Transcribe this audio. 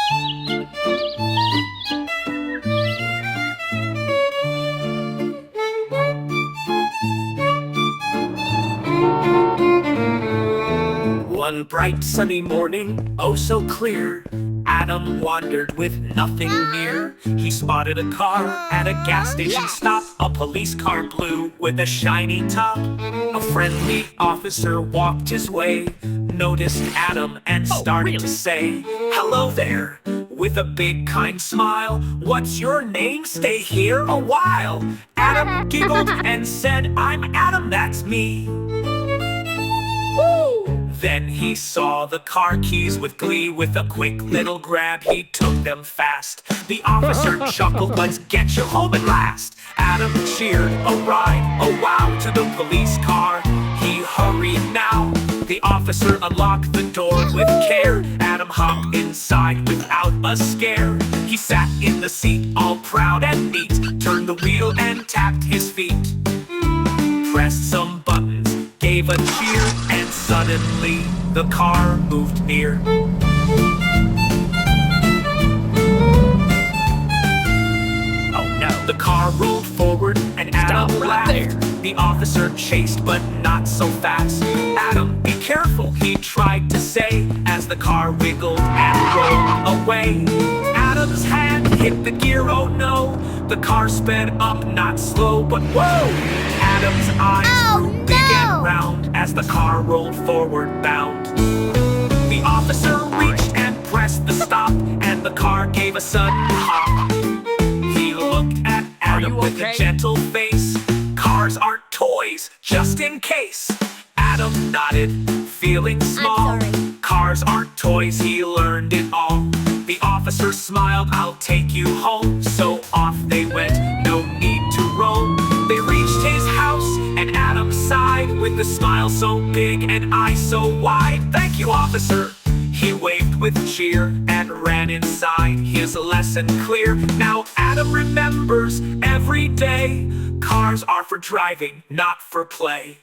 One bright sunny morning, oh so clear, Adam wandered with nothing near. He spotted a car at a gas station stop, a police car blue with a shiny top. A friendly officer walked his way, noticed Adam and started to say, "Hello there," with a big kind smile. "What's your name? Stay here a while." Adam giggled and said, "I'm Adam, that's me." Then he saw the car keys with glee. With a quick little grab, he took them fast. The officer chuckled, "Let's get you home at last." Adam cheered, "A ride, oh wow," to the police car he hurried now. The officer unlocked the door with care. Adam hopped inside without a scare. He sat in the seat all proud and neat, turned the wheel and tapped his feet, pressed some buttons, gave a cheer, and suddenly the car moved near. Oh no! The car rolled forward and Adam laughed. The officer chased but not so fast. "Adam, be careful," he tried to say, as the car wiggled and rolled away. Adam's hand hit the gear, oh no! The car sped up, not slow, but whoa! Adam's eyes grew big and round as the car rolled forward bound. The officer reached and pressed the stop, and the car gave a sudden hop. He looked at Adam with a gentle face. "Cars aren't toys, just in case." Adam nodded, feeling small. Cars aren't toys, he learned it all. The officer smiled, "I'll take you home." So off they went, no need to roam. They reached his house and Adam sighed, with a smile so big and eyes so wide. "Thank you, officer." He waved with cheer and ran inside, his lesson clear. Now Adam remembers every day, cars are for driving, not for play.